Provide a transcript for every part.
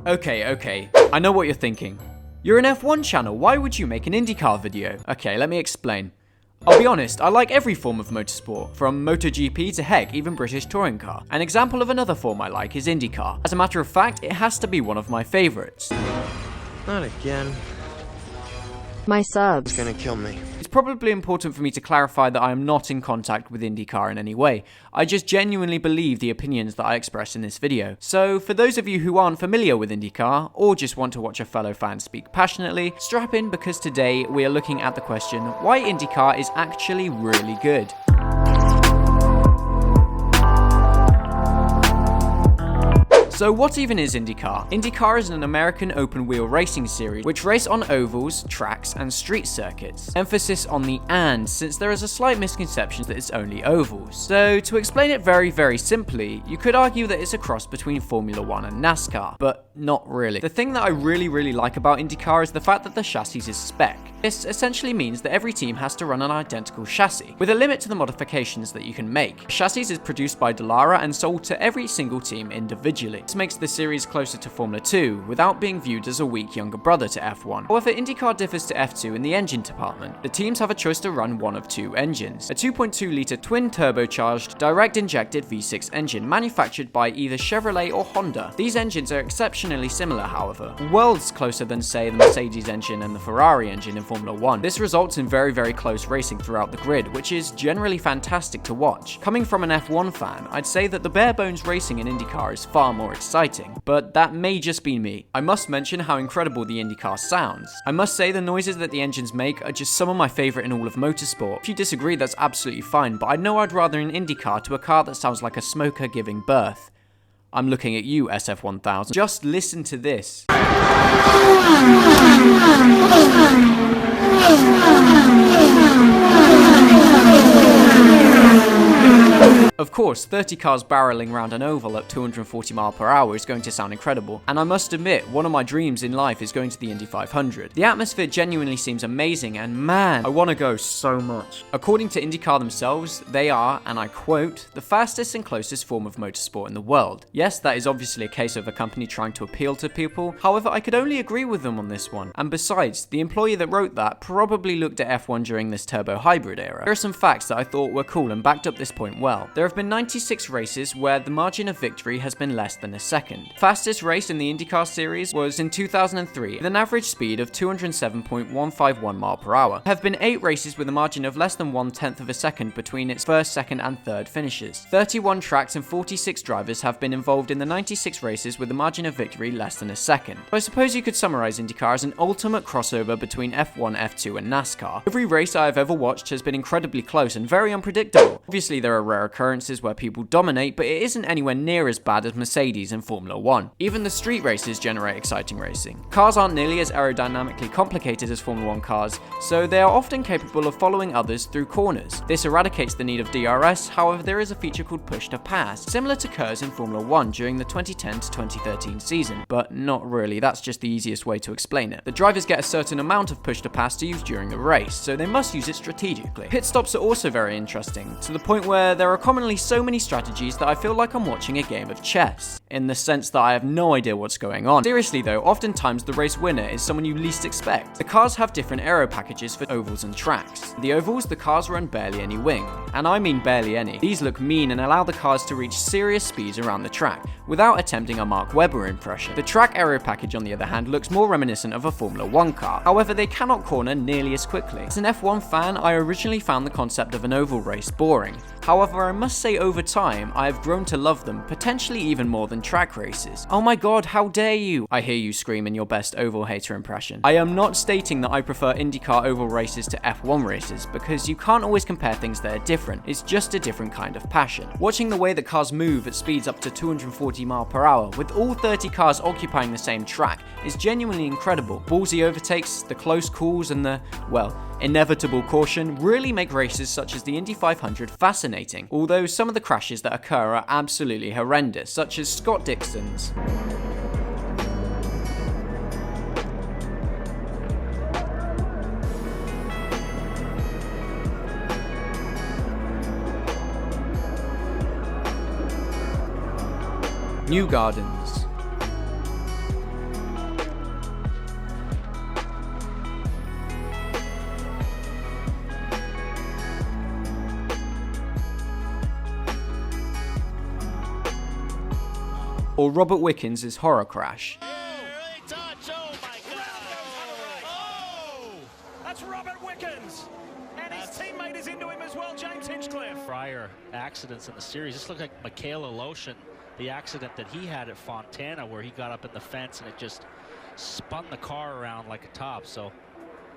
Okay, I know what you're thinking. You're an F1 channel, why would you make an IndyCar video? Okay, let me explain. I'll be honest, I like every form of motorsport, from MotoGP to heck, even British touring car. An example of another form I like is IndyCar. As a matter of fact, it has to be one of my favourites. Not again. My subs. It's gonna kill me. It's probably important for me to clarify that I am not in contact with IndyCar in any way. I just genuinely believe the opinions that I express in this video. So for those of you who aren't familiar with IndyCar, or just want to watch a fellow fan speak passionately, strap in because today we are looking at the question why IndyCar is actually really good. So what even is IndyCar? IndyCar is an American open-wheel racing series which race on ovals, tracks, and street circuits. Emphasis on the "and" since there is a slight misconception that it's only ovals. So to explain it very simply, you could argue that it's a cross between Formula 1 and NASCAR, but not really. The thing that I really like about IndyCar is the fact that the chassis is spec. This essentially means that every team has to run an identical chassis, with a limit to the modifications that you can make. The chassis is produced by Dallara and sold to every single team individually. This makes the series closer to Formula 2, without being viewed as a weak younger brother to F1. However, IndyCar differs to F2 in the engine department. The teams have a choice to run one of two engines. A 2.2-litre twin-turbocharged, direct-injected V6 engine manufactured by either Chevrolet or Honda. These engines are exceptionally similar, however. Worlds closer than, say, the Mercedes engine and the Ferrari engine in Formula 1. This results in very close racing throughout the grid, which is generally fantastic to watch. Coming from an F1 fan, I'd say that the bare-bones racing in IndyCar is far more exciting, but that may just be me. I must mention how incredible the IndyCar sounds. I must say the noises that the engines make are just some of my favourite in all of motorsport. If you disagree, that's absolutely fine, but I know I'd rather an IndyCar to a car that sounds like a smoker giving birth. I'm looking at you, SF1000. Just listen to this. Of course, 30 cars barreling around an oval at 240 mph is going to sound incredible, and I must admit, one of my dreams in life is going to the Indy 500. The atmosphere genuinely seems amazing, and man, I want to go so much. According to IndyCar themselves, they are, and I quote, the fastest and closest form of motorsport in the world. Yes, that is obviously a case of a company trying to appeal to people, however, I could only agree with them on this one. And besides, the employee that wrote that probably looked at F1 during this turbo hybrid era. There are some facts that I thought were cool and backed up this point well. There have been 96 races where the margin of victory has been less than a second. The fastest race in the IndyCar series was in 2003 with an average speed of 207.151 mph. There have been 8 races with a margin of less than 1/10 of a second between its first, second and third finishes. 31 tracks and 46 drivers have been involved in the 96 races with a margin of victory less than a second. So I suppose you could summarize IndyCar as an ultimate crossover between F1, F2 and NASCAR. Every race I have ever watched has been incredibly close and very unpredictable. Obviously there are rare occurrences where people dominate, but it isn't anywhere near as bad as Mercedes and Formula 1. Even the street races generate exciting racing. Cars aren't nearly as aerodynamically complicated as Formula 1 cars, so they are often capable of following others through corners. This eradicates the need of DRS, however there is a feature called push to pass, similar to occurs in Formula 1 during the 2010 to 2013 season, but not really, that's just the easiest way to explain it. The drivers get a certain amount of push to pass to use during the race, so they must use it strategically. Pit stops are also very interesting, to the point where there are commonly so many strategies that I feel like I'm watching a game of chess, in the sense that I have no idea what's going on. Seriously though, oftentimes the race winner is someone you least expect. The cars have different aero packages for ovals and tracks. The ovals, the cars run barely any wing, and I mean barely any. These look mean and allow the cars to reach serious speeds around the track, without attempting a Mark Webber impression. The track aero package on the other hand looks more reminiscent of a Formula 1 car, however they cannot corner nearly as quickly. As an F1 fan, I originally found the concept of an oval race boring. However, I must say over time, I have grown to love them, potentially even more than track races. Oh my god, how dare you! I hear you scream in your best oval hater impression. I am not stating that I prefer IndyCar oval races to F1 races, because you can't always compare things that are different, it's just a different kind of passion. Watching the way that cars move at speeds up to 240 mph, with all 30 cars occupying the same track, is genuinely incredible. Ballsy overtakes, the close calls and the, well, inevitable caution really make races such as the Indy 500 fascinating, although some of the crashes that occur are absolutely horrendous, such as Scott Dixon's. Newgarden's. or Robert Wickens' horror crash. That's Robert Wickens, and his teammate is into him as well, James Hinchcliffe. Prior accidents in the series, this looked like Michaela Lotion, the accident that he had at Fontana where he got up in the fence and it just spun the car around like a top. So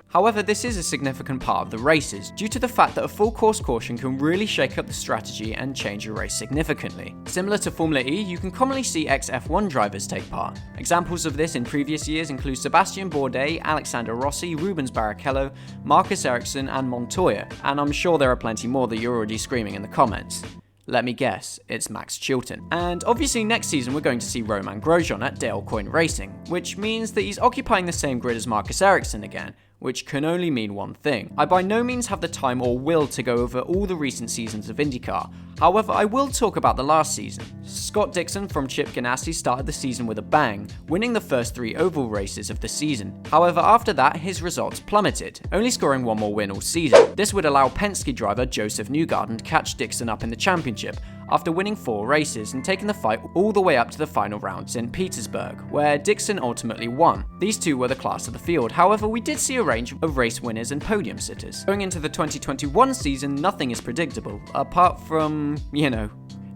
However, this is a significant part of the races, due to the fact that a full course caution can really shake up the strategy and change a race significantly. Similar to Formula E, you can commonly see ex-F1 drivers take part. Examples of this in previous years include Sebastian Bourdais, Alexander Rossi, Rubens Barrichello, Marcus Ericsson and Montoya, and I'm sure there are plenty more that you're already screaming in the comments. Let me guess, it's Max Chilton. And obviously next season we're going to see Romain Grosjean at Dale Coyne Racing, which means that he's occupying the same grid as Marcus Ericsson again, which can only mean one thing. I by no means have the time or will to go over all the recent seasons of IndyCar. However, I will talk about the last season. Scott Dixon from Chip Ganassi started the season with a bang, winning the first 3 oval races of the season. However, after that, his results plummeted, only scoring one more win all season. This would allow Penske driver Josef Newgarden to catch Dixon up in the championship, after winning 4 races and taking the fight all the way up to the final rounds in Petersburg, where Dixon ultimately won. These two were the class of the field, however we did see a range of race winners and podium sitters. Going into the 2021 season, nothing is predictable, apart from,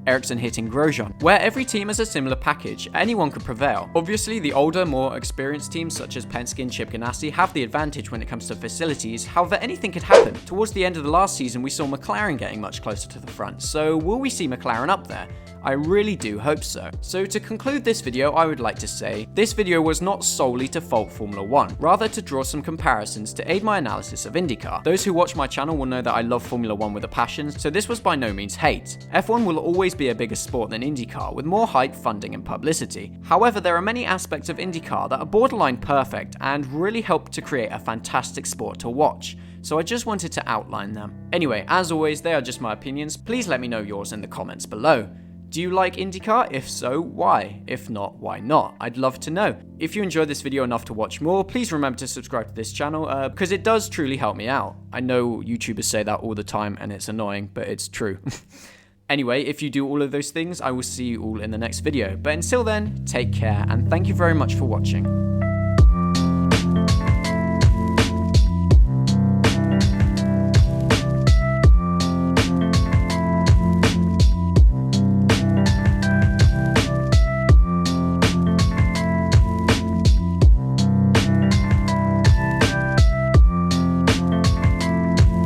Ericsson hitting Grosjean. Where every team has a similar package, anyone could prevail. Obviously, the older, more experienced teams such as Penske and Chip Ganassi have the advantage when it comes to facilities, however anything could happen. Towards the end of the last season, we saw McLaren getting much closer to the front, so will we see McLaren up there? I really do hope so. So to conclude this video, I would like to say, this video was not solely to fault Formula 1, rather to draw some comparisons to aid my analysis of IndyCar. Those who watch my channel will know that I love Formula 1 with a passion, so this was by no means hate. F1 will always be a bigger sport than IndyCar, with more hype, funding and publicity. However, there are many aspects of IndyCar that are borderline perfect and really help to create a fantastic sport to watch. So I just wanted to outline them. Anyway, as always, they are just my opinions. Please let me know yours in the comments below. Do you like IndyCar? If so, why? If not, why not? I'd love to know. If you enjoyed this video enough to watch more, please remember to subscribe to this channel, because it does truly help me out. I know YouTubers say that all the time and it's annoying, but it's true. Anyway, if you do all of those things, I will see you all in the next video. But until then, take care and thank you very much for watching.